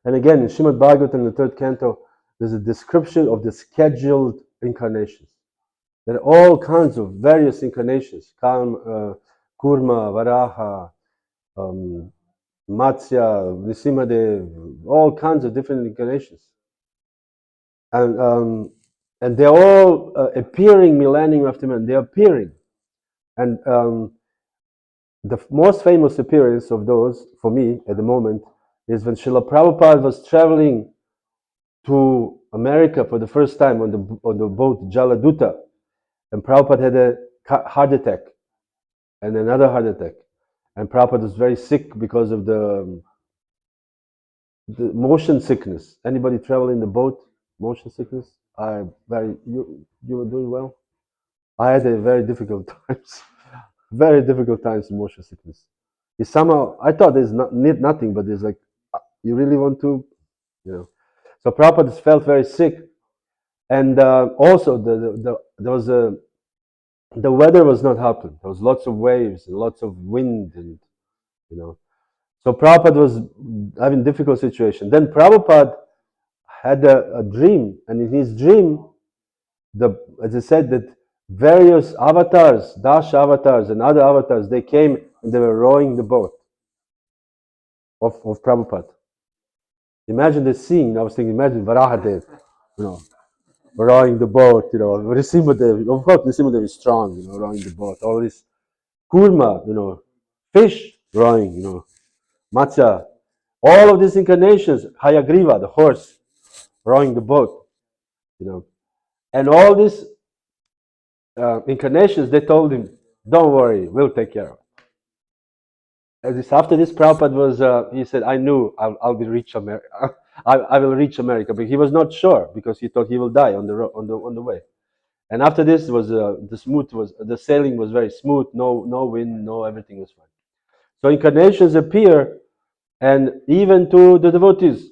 And again, in Srimad Bhagavatam, in the third canto, there's a description of the scheduled incarnations. There are all kinds of various incarnations. Kurma, Varaha, Matsya, Nrsimhadev, all kinds of different incarnations. and they're all appearing millennium after millennium. They're appearing, and the most famous appearance of those for me at the moment is when Srila Prabhupada was traveling to America for the first time on the boat Jaladuta, and Prabhupada had a heart attack and another heart attack, and Prabhupada was very sick because of the motion sickness. Anybody travel in the boat? Motion sickness? You were doing well. I had a very difficult times, very difficult times in motion sickness. It's somehow I thought there's nothing, but there's like you really want to, you know. So Prabhupada felt very sick, and also there was the weather was not helping. There was lots of waves and lots of wind, and you know. So Prabhupada was having difficult situation. Then Prabhupada had a dream, and in his dream, as I said, that various avatars, Dash avatars and other avatars, they came and they were rowing the boat of Prabhupada. Imagine the scene. I was thinking, imagine Varaha, you know, rowing the boat, you know, Nrsimhadev, of course Nrsimhadev is strong, you know, rowing the boat. All this kurma, you know, fish rowing, you know, Matsya, all of these incarnations, Hayagriva, the horse, rowing the boat, you know, and all these incarnations, they told him, don't worry, we'll take care of it. After this, Prabhupada was, he said, I knew I'll be reach America. I will reach America, but he was not sure because he thought he will die on the way. And after this was the sailing was very smooth, no wind, no everything was fine. So incarnations appear, and even to the devotees.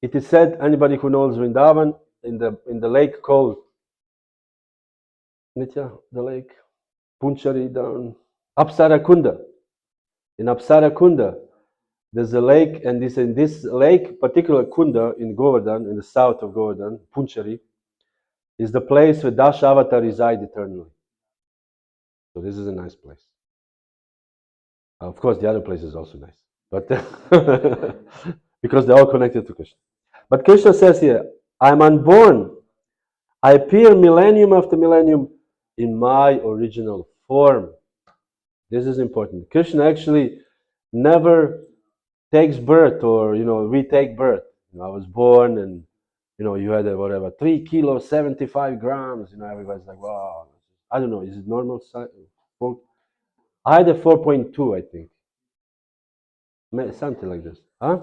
It is said, anybody who knows Vrindavan, in the lake called Nitya, the lake Punchari down Apsara Kunda. In Apsara Kunda, there's a lake, and in this lake, particular Kunda in Govardhan, in the south of Govardhan, Punchari, is the place where Dashavata reside eternally. So this is a nice place. Of course, the other place is also nice, but because they're all connected to Krishna. But Krishna says here, I'm unborn. I appear millennium after millennium in my original form. This is important. Krishna actually never takes birth or, retake birth. I was born and, you had whatever, 3 kilos, 75 grams. Everybody's like, wow. I don't know. Is it normal size? I had a 4.2, I think. Something like this. Huh?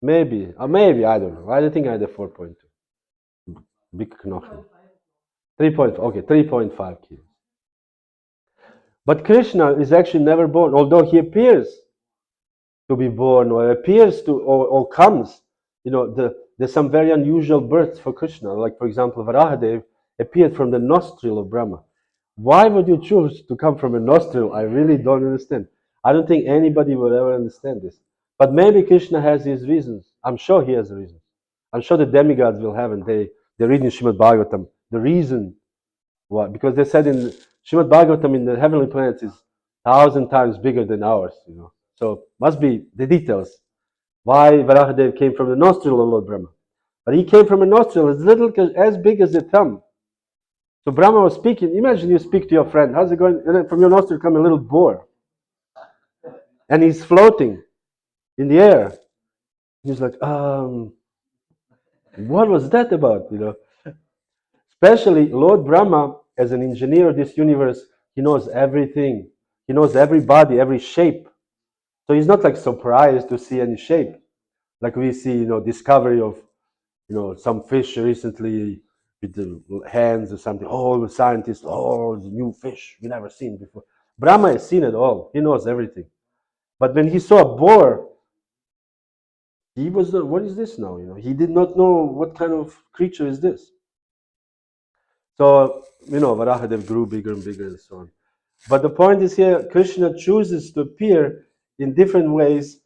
Maybe. Maybe, I don't know. I think I had a 4.2. Big knochen. 3.5 kilos. But Krishna is actually never born, although he appears to be born or appears to or comes. There's some very unusual births for Krishna. Like, for example, Varahadev appeared from the nostril of Brahma. Why would you choose to come from a nostril? I really don't understand. I don't think anybody will ever understand this. But maybe Krishna has his reasons. I'm sure he has reasons. I'm sure the demigods will have, and they read in Srimad Bhagavatam the reason why. Because they said in Srimad Bhagavatam in the heavenly planets is 1,000 times bigger than ours. So must be the details why Varahadev came from the nostril of Lord Brahma. But he came from a nostril as big as a thumb. So Brahma was speaking. Imagine you speak to your friend. How's it going? And then from your nostril come a little boar. And he's floating in the air. He's like, what was that about? Especially Lord Brahma, as an engineer of this universe, he knows everything. He knows every body, every shape. So he's not like surprised to see any shape. Like we see, discovery of, some fish recently with the hands or something. Oh, the scientists, the new fish we never seen before. Brahma has seen it all. He knows everything. But when he saw a boar, he was, what is this now? He did not know what kind of creature is this. So, Varahadev grew bigger and bigger and so on. But the point is here, Krishna chooses to appear in different ways,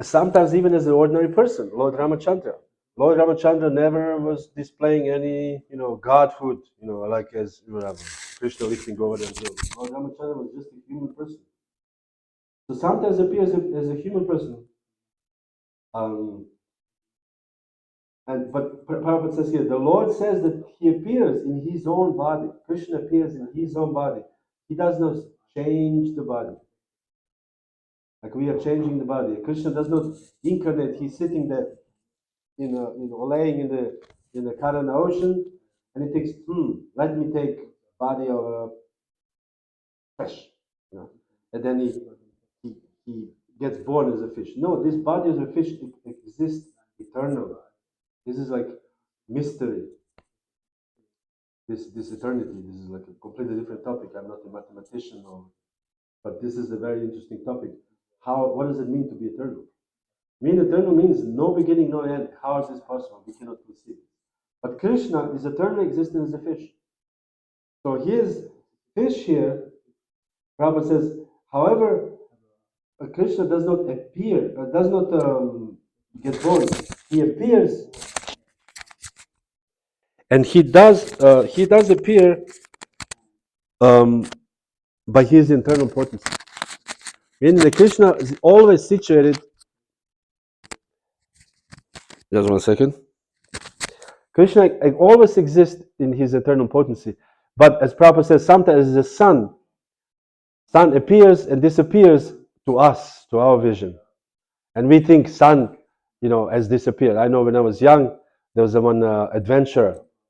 sometimes even as an ordinary person, Lord Ramachandra. Lord Ramachandra never was displaying any, godhood, like as Krishna lifting Govardhan hill. Lord Ramachandra was just a human person. So sometimes appears as a human person, Um, but Prabhupada says here, the Lord says that He appears in His own body. Krishna appears in His own body. He does not change the body. Like we are changing the body. Krishna does not incarnate. He's sitting there laying in the Karana ocean, and he thinks, let me take body of a fish, and then he gets born as a fish. No, this body as a fish exists eternally. This is like mystery. This eternity. This is like a completely different topic. I'm not a mathematician, but this is a very interesting topic. What does it mean to be eternal? Eternal means no beginning, no end. How is this possible? We cannot conceive. But Krishna is eternally existing as a fish. So his fish here, Prabhupada says, however, Krishna does not appear, does not get born. He appears, and he does appear by his internal potency. Meaning that Krishna is always situated. Just 1 second. Krishna always exists in his eternal potency, but as Prabhupada says, sometimes the sun appears and disappears to us, to our vision, and we think sun, has disappeared. I know when I was young, there was one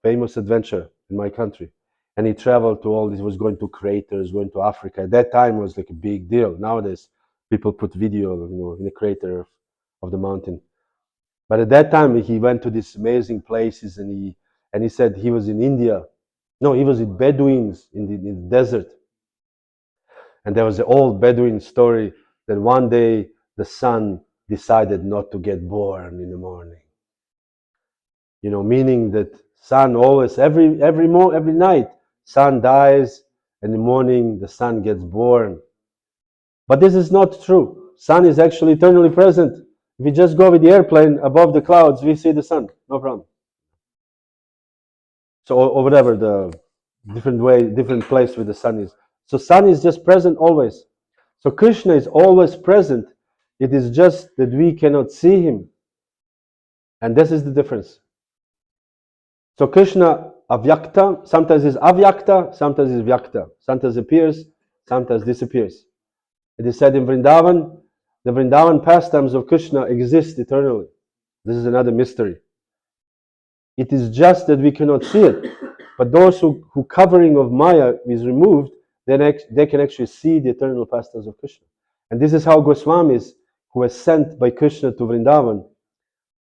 famous adventurer in my country, and he traveled to all this. Was going to craters, going to Africa. At that time, it was like a big deal. Nowadays, people put video, in the crater of the mountain. But at that time, he went to these amazing places, and he said he was in India. No, he was with Bedouins in the desert. And there was an old Bedouin story that one day the sun decided not to get born in the morning. Meaning that sun always, every night, sun dies, and in the morning the sun gets born. But this is not true. Sun is actually eternally present. If we just go with the airplane above the clouds, we see the sun, no problem. So, or whatever the different place where the sun is. So sun is just present always. So Krishna is always present. It is just that we cannot see him. And this is the difference. So Krishna avyakta, sometimes is avyakta, sometimes is vyakta. Sometimes appears, sometimes disappears. It is said in Vrindavan, the Vrindavan pastimes of Krishna exist eternally. This is another mystery. It is just that we cannot see it. But those who covering of Maya is removed, then they can actually see the eternal pastimes of Krishna. And this is how Goswamis, who were sent by Krishna to Vrindavan,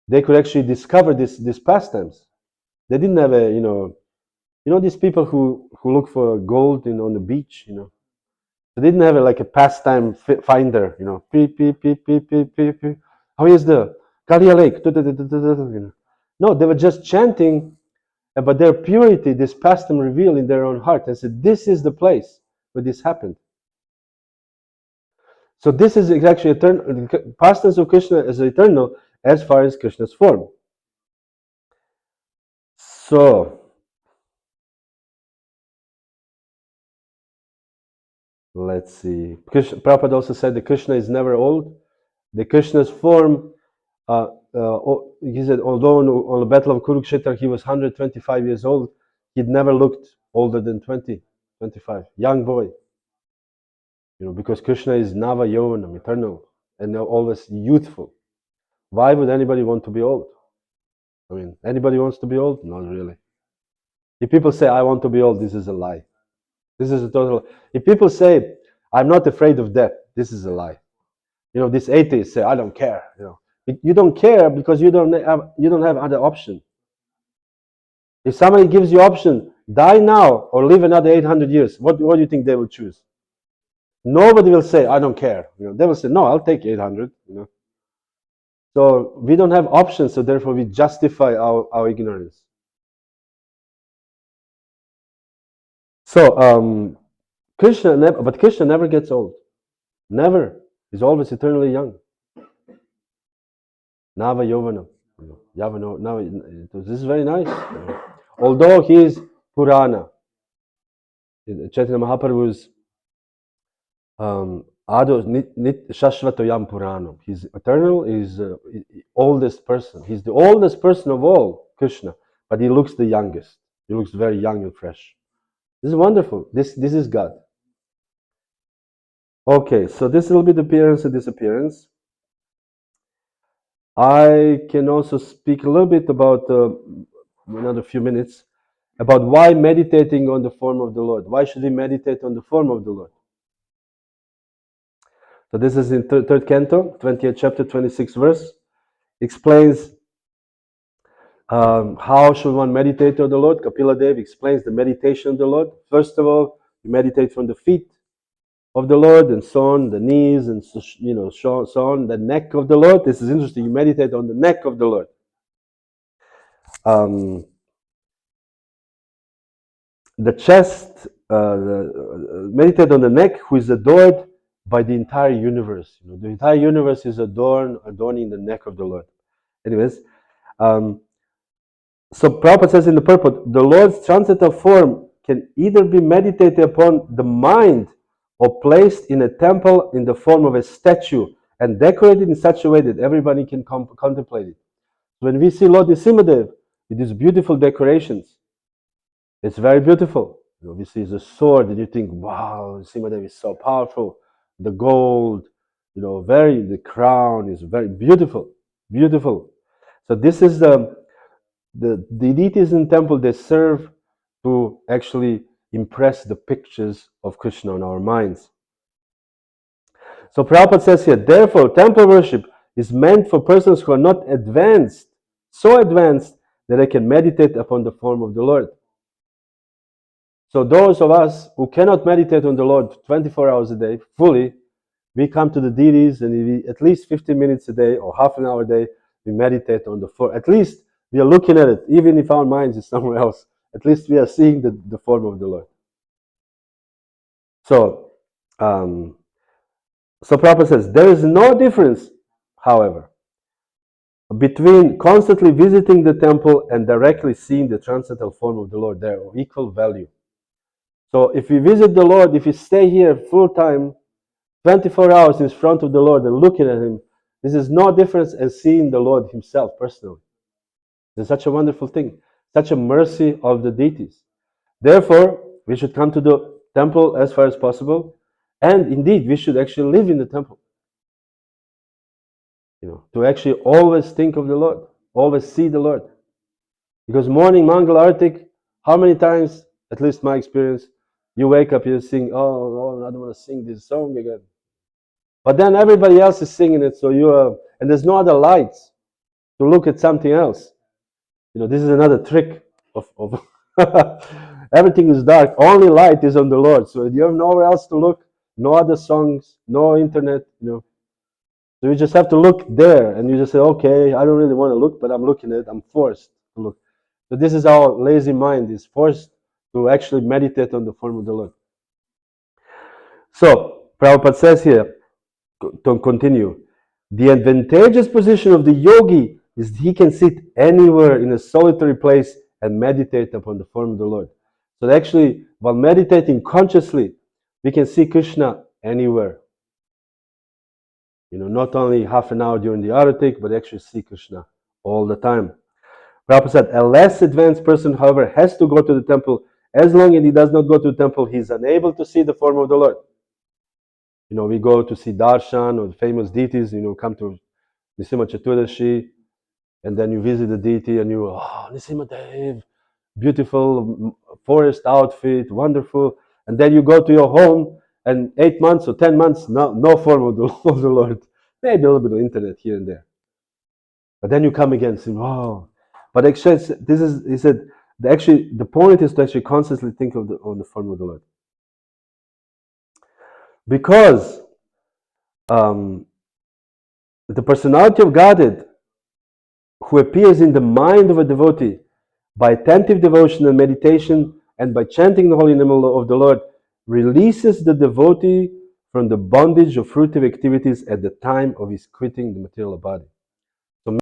they could actually discover these pastimes. They didn't have these people who look for gold on the beach, They didn't have like a pastime finder, Beep, beep, beep, beep, beep, beep, beep. How is the Kalia Lake? No, they were just chanting about their purity, this pastime revealed in their own heart, and said, this is the place where this happened. So this is actually eternal. Pastimes of Krishna is eternal as far as Krishna's form. So let's see. Prabhupada also said that Krishna is never old. The Krishna's form, he said, although on the battle of Kurukshetra he was 125 years old, he'd never looked older than 20, 25. Young boy. Because Krishna is Nava Yovanam, eternal, and always youthful. Why would anybody want to be old? Anybody wants to be old? Not really. If people say, I want to be old, this is a lie. This is a total. If people say, I'm not afraid of death, this is a lie. These atheists say, I don't care. You don't care because you don't have other option. If somebody gives you option, die now or live another 800 years, what do you think they will choose? Nobody will say, I don't care. They will say, no, I'll take 800. So we don't have options, so therefore we justify our ignorance. So Krishna never gets old. Never. He's always eternally young. Nava Yovana. This is very nice. Although he is Purana. Chaitanya Mahaprabhu's Ado nit Shashvatoyam Puranam. He's eternal, he's the oldest person. He's the oldest person of all, Krishna. But he looks the youngest. He looks very young and fresh. This is wonderful. This is God. Okay, so this will be the appearance and disappearance. I can also speak a little bit about, another few minutes, about why meditating on the form of the Lord. Why should we meditate on the form of the Lord? So this is in third canto, 20th chapter, 26th verse. Explains how should one meditate on the Lord. Kapila Dev explains the meditation of the Lord. First of all, you meditate from the feet of the Lord, and so on, the knees, and so on, the neck of the Lord. This is interesting. You meditate on the neck of the Lord. The chest, meditate on the neck, who is adored by the entire universe. The entire universe is adorning the neck of the Lord. Anyways, so Prabhupada says in the purport, the Lord's transcendental form can either be meditated upon the mind or placed in a temple in the form of a statue and decorated in such a way that everybody can contemplate it. When we see Lord Nrsimhadev with these beautiful decorations, it's very beautiful. We see the sword and you think, wow, Nrsimhadev is so powerful. The gold, the crown is very beautiful, beautiful. So this is the deities in the temple. They serve to actually impress the pictures of Krishna on our minds. So Prabhupada says here, therefore, temple worship is meant for persons who are not advanced, so advanced that they can meditate upon the form of the Lord. So those of us who cannot meditate on the Lord 24 hours a day, fully, we come to the deities and we, at least 15 minutes a day or half an hour a day, we meditate on the form. At least we are looking at it, even if our minds is somewhere else. At least we are seeing the form of the Lord. So, so Prabhupada says, there is no difference, however, between constantly visiting the temple and directly seeing the transcendental form of the Lord. They are of equal value. So if we visit the Lord, if we stay here full time, 24 hours in front of the Lord and looking at Him, this is no difference as seeing the Lord Himself personally. It's such a wonderful thing, such a mercy of the deities. Therefore, we should come to the temple as far as possible, and indeed, we should actually live in the temple. To actually always think of the Lord, always see the Lord. Because morning Mangal Artik, how many times, at least my experience, you wake up, you sing, oh, I don't want to sing this song again. But then everybody else is singing it, so and there's no other lights to look at something else. This is another trick of everything is dark. Only light is on the Lord. So you have nowhere else to look, no other songs, no internet, So you just have to look there, and you just say, okay, I don't really want to look, but I'm looking at it. I'm forced to look. So this is our lazy mind is forced to actually meditate on the form of the Lord. So Prabhupada says here, to continue, the advantageous position of the yogi is he can sit anywhere in a solitary place and meditate upon the form of the Lord. So actually, while meditating consciously, we can see Krishna anywhere. Not only half an hour during the Aratik, but actually see Krishna all the time. Prabhupada said, a less advanced person, however, has to go to the temple. As long as he does not go to the temple, he is unable to see the form of the Lord. We go to see Darshan or the famous deities, come to Nrsimha Chaturdashi, and then you visit the deity and you, Nrsimhadev, beautiful forest outfit, wonderful. And then you go to your home and 8 months or 10 months, no form of the Lord. Maybe a little bit of internet here and there. But then you come again and say, wow. But actually, he said, the point is to actually constantly think of the form of the Lord. Because the personality of Godhead, who appears in the mind of a devotee by attentive devotion and meditation and by chanting the holy name of the Lord, releases the devotee from the bondage of fruitive activities at the time of his quitting the material body.